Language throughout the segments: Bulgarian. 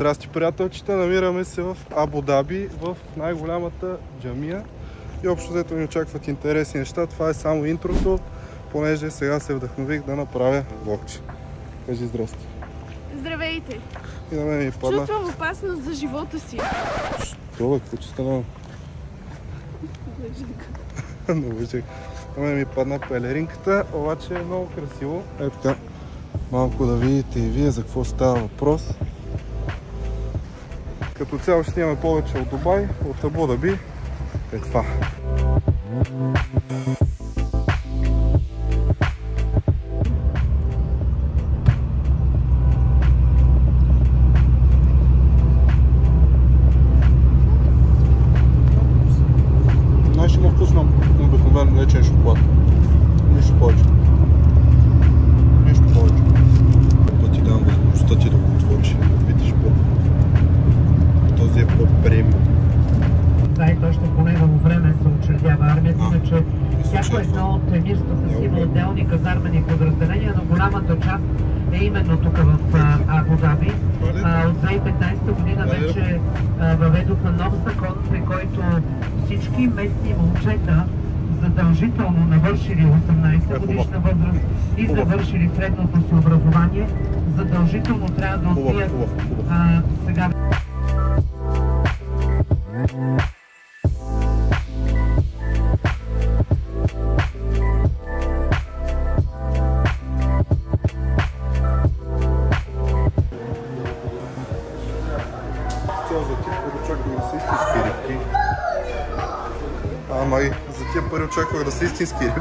Здрасти, приятелчета! Намираме се в Абу Даби, в най-голямата джамия и общо взето ни очакват интересни неща. Това е само интрото, понеже сега се вдъхнових да направя влогче. Кажи здрасти! Здравейте! И на мен ми падна... Чувствам опасност за живота си. Що бе, какво че стана? Не лъжи. На мен ми падна пелеринката, обаче е много красиво. Ето така, малко да видите и вие за какво става въпрос. Като цяло ще имаме повече от Дубай, от Абу Даби е това. Най-ще му вкусно обикновен млечен шоколад. Нищо повече. Нищо повече. Да ти дам възможността ти да го отвориш и да видиш първо. Този е по-премиум. Знаете, още по негово време се учредява армията, иначе всяко едно от емирствата си има отделни казармени подразделения, но голямата част е именно тук в Абу Даби. От 2015 година вече въведоха нов закон, при който всички местни момчета, задължително навършили 18 годишна възраст и завършили средното си образование, задължително трябва да отият сега. За тия пари очаквах да са истински рибки. Ама и за тия пари очаквах да са истински рибки.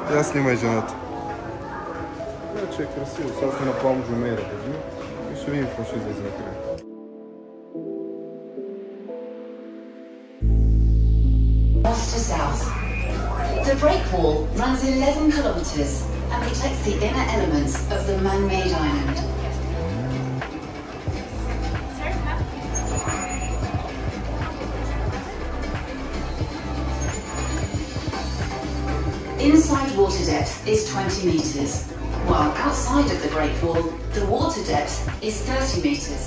Тя снимай жената. Че е красиво, сега сме на Палм Джумейра и ще видим какво ще излезе накрая. North to south. The break wall runs 11 kilometers and protects the inner elements of the man-made island. Inside water depth is 20 meters, while outside of the Great Wall, the water depth is 30 meters.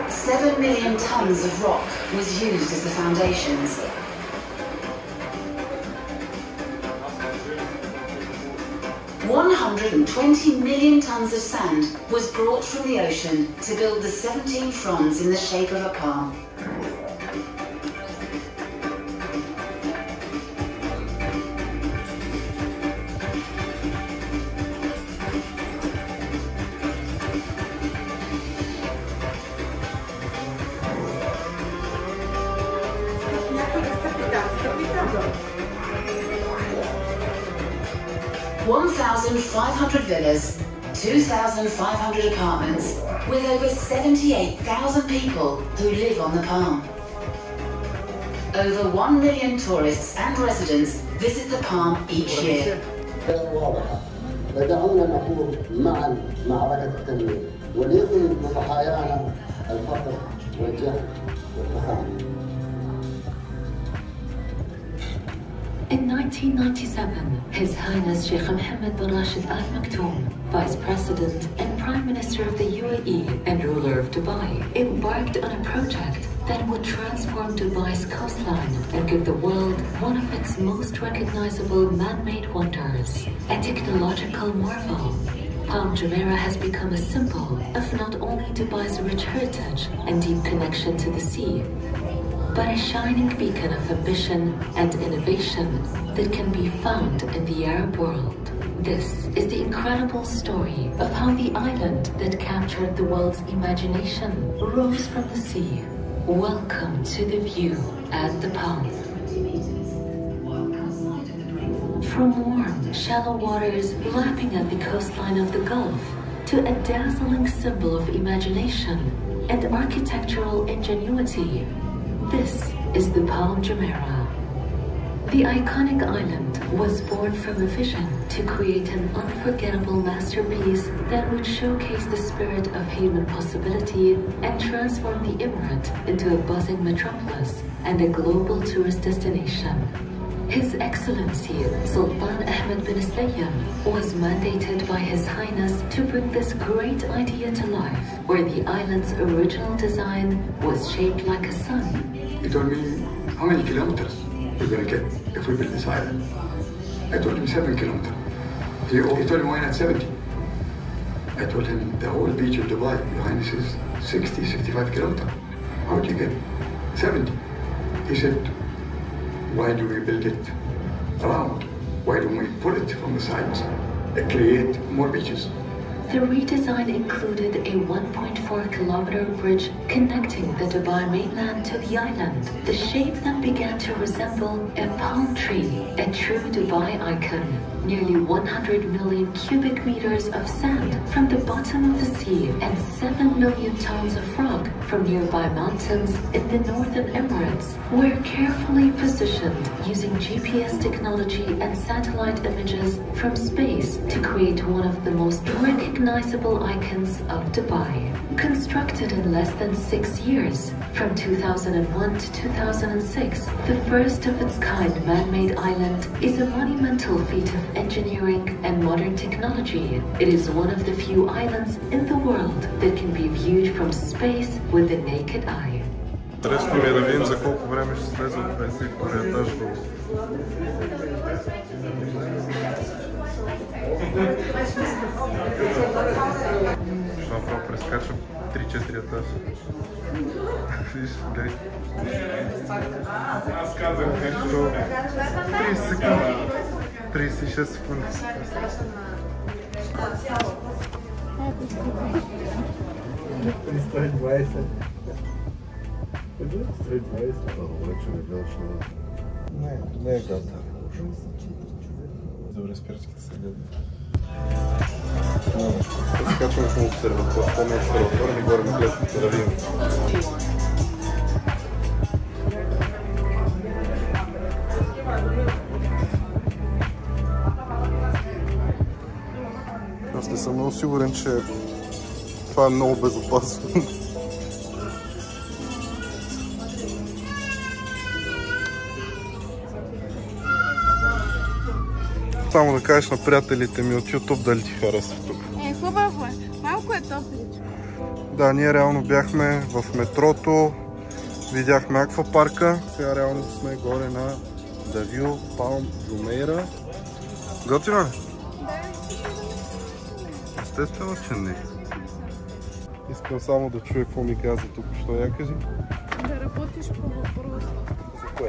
$7 million tons of rock was used as the foundations. $120 million tons of sand was brought from the ocean to build the 17 fronds in the shape of a palm. $1,500 villas, 2,500 apartments, with over 78,000 people who live on the palm. Over 1 million tourists and residents visit the palm each year. بدأنا نخوض معا معركة التنمية وليقل بضحايانا الفقر والجهل والفقر. In 1997, His Highness Sheikh Mohammed bin Rashid Al Maktoum, Vice President and Prime Minister of the UAE and ruler of Dubai, embarked on a project that would transform Dubai's coastline and give the world one of its most recognizable man-made wonders, a technological marvel. Palm Jumeirah has become a symbol of not only Dubai's rich heritage and deep connection to the sea, but a shining beacon of ambition and innovation that can be found in the Arab world. This is the incredible story of how the island that captured the world's imagination rose from the sea. Welcome to the view at the Palm. From warm, shallow waters lapping at the coastline of the Gulf to a dazzling symbol of imagination and architectural ingenuity. This is the Palm Jumeirah. The iconic island was born from a vision to create an unforgettable masterpiece that would showcase the spirit of human possibility and transform the emirate into a buzzing metropolis and a global tourist destination. His Excellency Sultan Ahmed bin Sayyam was mandated by His Highness to bring this great idea to life, where the island's original design was shaped like a sun. He told me, how many kilometers we're going to get if we build this island? I told him 7 kilometers. He told me, why not 70? I told him, the whole beach of Dubai, Your Highness, is 60, 65 kilometers. How would you get 70? He said, why do we build it around? Why don't we pull it from the sides and create more beaches? The redesign included a 1.4-kilometer bridge connecting the Dubai mainland to the island. The shape then began to resemble a palm tree, a true Dubai icon. Nearly 100 million cubic meters of sand from the bottom of the sea and 7 million tons of rock from nearby mountains in the Northern Emirates were carefully positioned using GPS technology and satellite images from space to create one of the most recognizable icons of Dubai. Constructed in less than 6 years, from 2001 to 2006, the first of its kind man-made island is a monumental feat of engineering and modern technology. It is one of the few islands in the world that can be viewed from space with the naked eye. Интересно ми е да видим за колко време ще слезе от 52 етаж долу. Ще направо прескачам 3-4 етажа. Виж, гледай. Аз казах нещо 30 секунди. 36 секунди. 120. Вече не гледаш на... Не е гадно. Добре, спирачките са гадни. Да се качваме в обсерватор. Това не е обсерватор, не горе на гледащите да видим. Аз не съм много сигурен, че това е много безопасно. Само да кажеш на приятелите ми от YouTube дали ти харесва тук. Хубаво е. Малко е топличко. Да, ние реално бяхме в метрото, видяхме аквапарка. Сега реално сме горе на The View Palm Jumeirah. Готино ли? Естествено, че не. Искам само да чуя какво ми каза тук. Що я кажи? Да работиш по въпроса. За кое?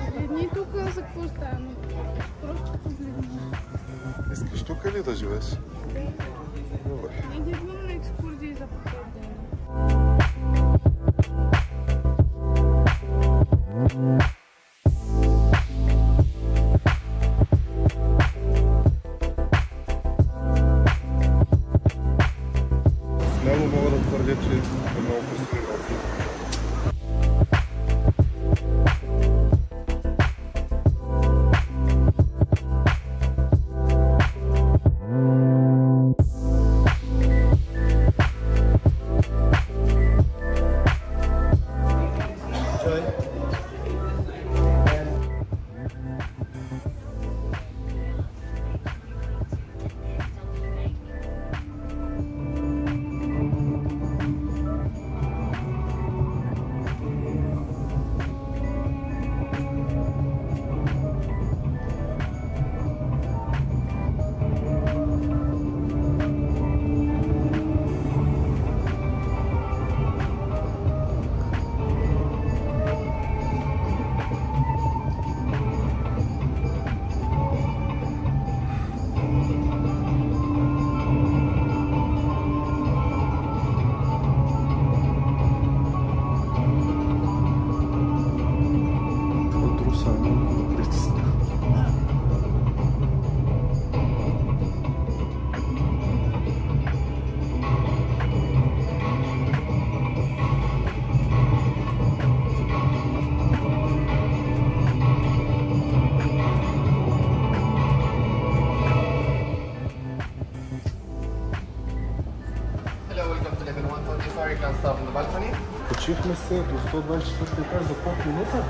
Погледни тук за какво става. Просто погледни. Искаш тук ли да живееш? Добре. Иди на екскурзии за потребление. Смело мога да твърдя, че е много красиво. Качихме се до 124 етаж за колко минута?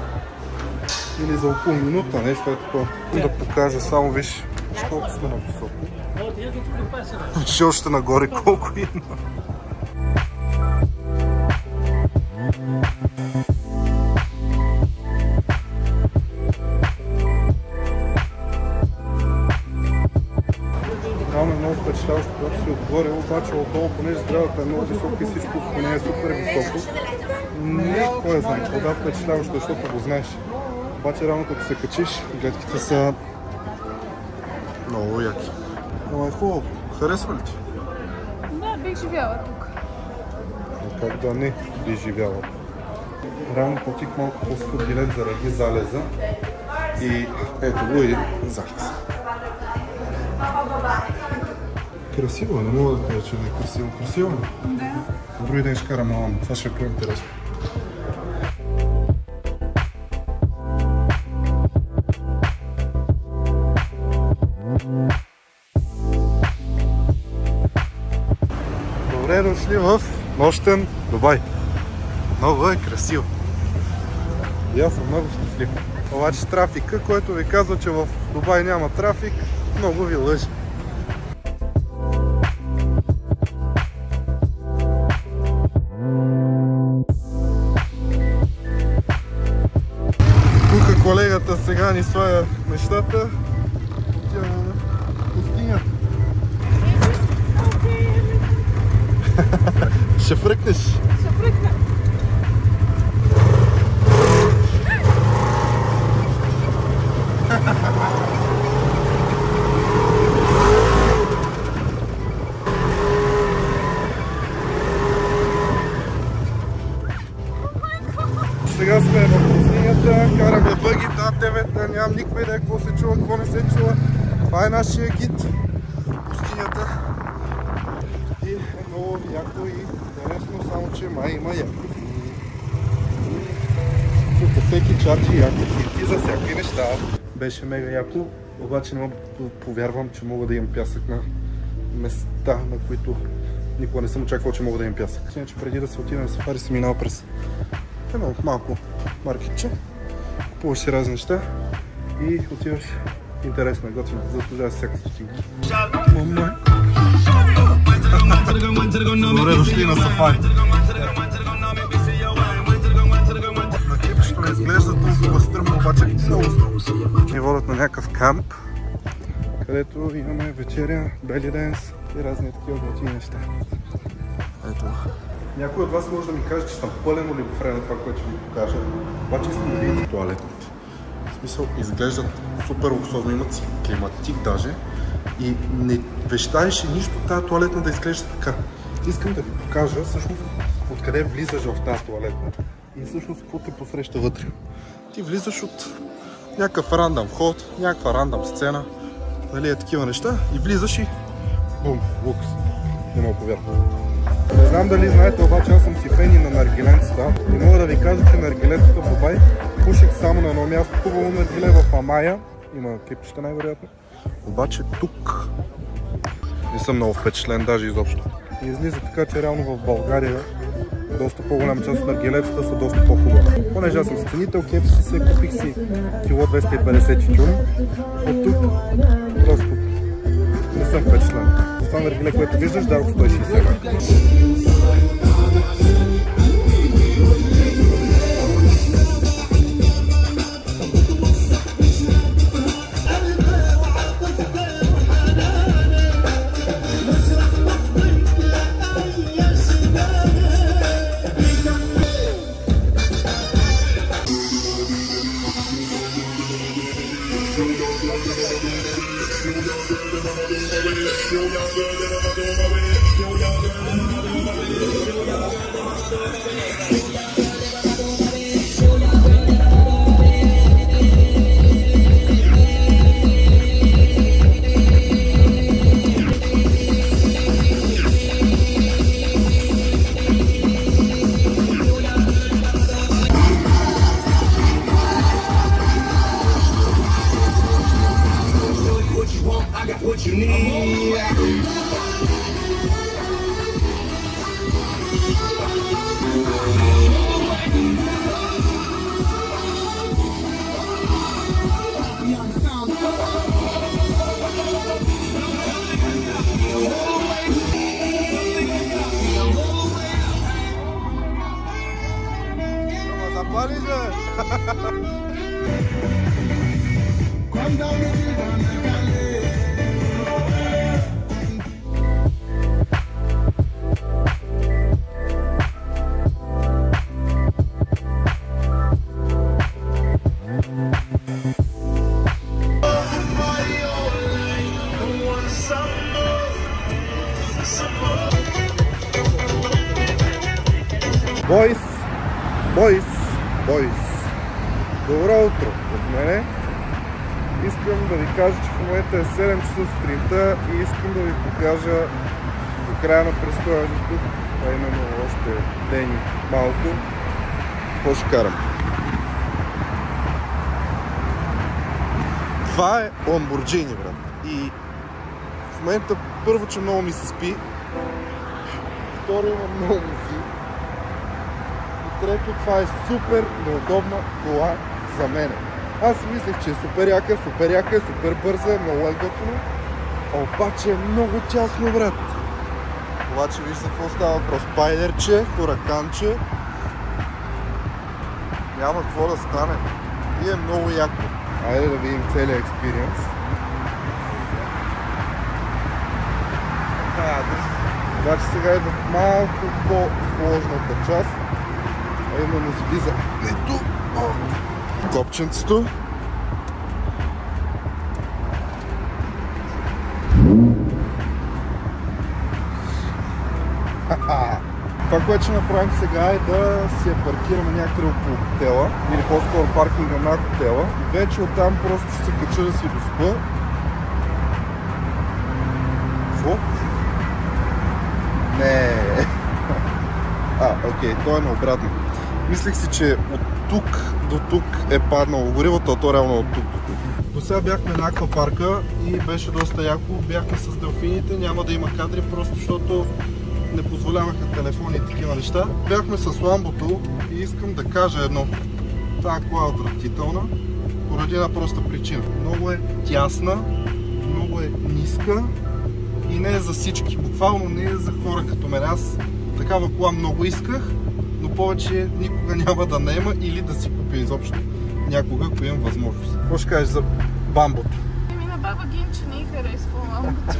Или за около минута, нещо е такова. Да покажа, само виж колко сме на високо. Виж още нагоре колко има. Много впечатляващо, когато си отгоре, обаче отдолу, понеже сградата е много висока и всичко по нея е супер високо. Не, кой знае, да впечатляващо, защото го знаеш. Обаче рано като се качиш, гледките са много яки. Но е хубаво, харесва ли ти? Да, бих живяла тук. Как да не би живяла? Рано платих малко по-скъп билет заради залеза и ето го и залез. Красиво, не мога да кажа, че не е красиво. Красиво ли? Да. Други ден ще караме мама, това ще е по-интересно. Добре дошли в нощен Дубай. Много е красиво. И аз съм много щастлив. Обаче трафика, който ви казва, че в Дубай няма трафик, много ви лъжи. Тук колегата сега ни слага нещата. Тя пустинята. Ще фръкнеш? Ще фръкна. Сега сме в пустинята, караме бъги, над 9, нямам никаква идея какво се чува, какво не се чува. Това е нашия гид, пустинята. И е много яко и интересно, само че май има яко. Тук всеки чачи яко и за всякакви неща. Беше мега яко, обаче не мога да повярвам, че мога да имам пясък на места, на които никога не съм очаквал, че мога да имам пясък. Иначе преди да се отида на сафари съм минал през едно малко маркетче, купуваш си разни неща и отиваш. Интересно е, готино, заслужава си всяка стотинка. Добре дошли на сафари. На клипчето не изглежда толкова стръмно, обаче много стръмно. Ни водят на някакъв камп, където имаме вечеря, бели денс и разни такива готини неща. Ето. Някой от вас може да ми каже, че съм пълен олигофрен на това, което ще ви покажа. Обаче искам да видите тоалетните. В смисъл, изглеждат супер луксозно, имат си климатик даже. И не вещаеше нищо тази туалетна да изглежда така. Искам да ви покажа всъщност откъде влизаш в тази туалетна и всъщност какво те посреща вътре. Ти влизаш от някакъв рандъм вход, някаква рандъм сцена, нали е такива неща и влизаш и бум, лукс. Не мога повярвам. Не знам дали знаете, обаче аз съм си фен и на наргиленцата и мога да ви кажа, че наргиленцата в Дубай пуших само на едно място, хубаво наргиле в Амая, има клипчета най-вероятно, обаче тук не съм много впечатлен даже изобщо. И излиза така, че реално в България доста по-голяма част от наргилетата са доста по-хубави. Понеже аз съм сценител, KFC се купих си кило 250 тютюн, от тук просто не съм впечатлен. За това наргиле, което виждаш, дадох 160. What you need. Пали же! Бойс! Бойс! Бойс! Добро утро от мене. Искам да ви кажа, че в момента е 7 часа сутринта и искам да ви покажа до края на престоя ни тук, а именно още ден и малко, какво ще карам. Това е Lamborghini, брат. И в момента първо, че много ми се спи, второ има много музи. Трето, това е супер неудобна кола за мен. Аз си мислех, че е супер яка, супер бърза, много е готина. Обаче е много тясно, брат. Обаче виж за какво става въпрос. Спайдерче, хураканче. Няма какво да стане. И е много яко. Айде да видим целият експириенс. Обаче сега е в малко по-сложната част. А именно слизането от копченцето. Това, което ще направим сега е да си я паркираме някъде около хотела, или по-скоро паркинга на хотела. Вече оттам просто ще се кача да си доспа. Какво? Не. Окей, то е наобратно. Мислех си, че от тук до тук е паднало горивото, а то реално от тук до тук. До сега бяхме на аквапарка и беше доста яко. Бяхме с делфините, няма да има кадри, просто защото не позволяваха телефони и такива неща. Бяхме с ламбото и искам да кажа едно. Тази кола е отвратителна, поради една проста причина. Много е тясна, много е ниска и не е за всички. Буквално не е за хора като мен. Аз такава кола много исках, но повече никога няма да наема или да си купя изобщо някога, ако имам възможност. Какво ще кажеш за бамбото? На баба Гинче не й харесва ламбото.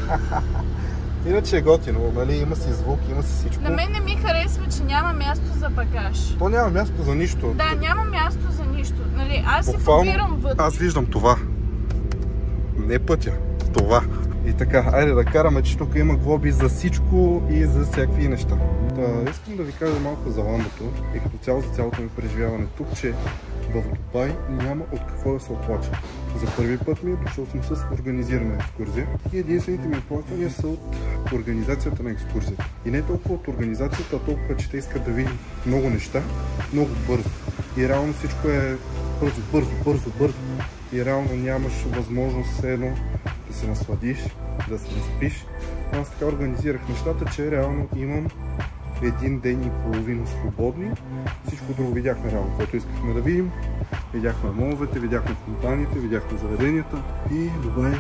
Иначе е готино, нали? Има си звук, има си всичко. На мен не ми харесва, че няма място за багаж. То няма място за нищо. Да, няма място за нищо. Нали, аз си побирам вътре. Аз виждам това. Не пътя. Това. И така, айде да караме, че тук има глоби за всичко и за всякакви неща. Искам да ви кажа малко за ламбото и като цяло за цялото ми преживяване тук, че в Дубай няма от какво да се оплача. За първи път ми дошъл съм с организирана екскурзия и единствените ми оплаквания са от организацията на екскурзията. И не толкова от организацията, а толкова, че те искат да видим много неща, много бързо. И реално всичко е бързо. И реално нямаш възможност едно да се насладиш, да се наспиш. Аз така организирах нещата, че реално имам един ден и половина свободни. Всичко друго видяхме реално, което искахме да видим. Видяхме моловете, видяхме фонтаните, видяхме заведенията. И Дубай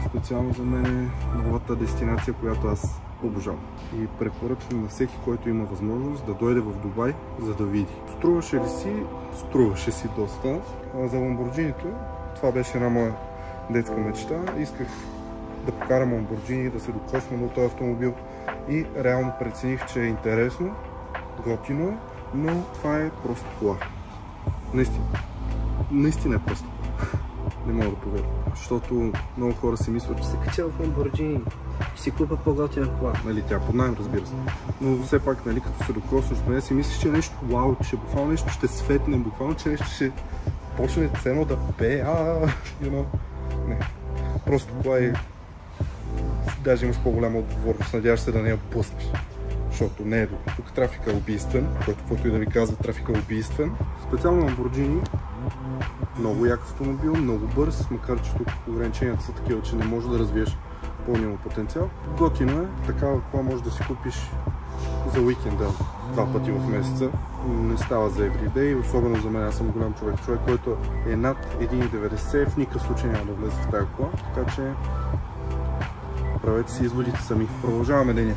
специално за мен е новата дестинация, която аз обожавам. И препоръчвам на всеки, който има възможност да дойде в Дубай, за да види. Струваше ли си? Струваше си доста. За Ламборджинито, това беше една моя детска мечта. Исках да покарам Ламборджини, да се докосна до този автомобил и реално прецених, че е интересно, готино е, но това е просто кола. Наистина е просто кола. Не мога да поверя. Защото много хора си мислят, че се кача в Ламборджини, ще си купа по-готина кола. Нали, тя под найем, разбира се. Но все пак, нали, като се докоснеш до нея, си мислиш, че е нещо вау, че буквално нещо ще светне, буквално, че нещо ще почне ценно да пее, Не. Просто кола е... Даже имаш по-голяма отговорност, надяваш се да не я пуснеш. Защото не е добре. Тук трафика е убийствен, който каквото и да ви казва, трафика е убийствен. Специално Lamborghini, много як автомобил, много бърз, макар че тук ограниченията са такива, че не можеш да развиеш пълния му потенциал. Готино е, такава кола можеш да си купиш за уикенда 2 пъти в месеца. Не става за everyday, особено за мен, аз съм голям човек, който е над 1,90, в никакъв случай няма да влезе в тази кола, така че правете си изводите сами. Продължаваме деня.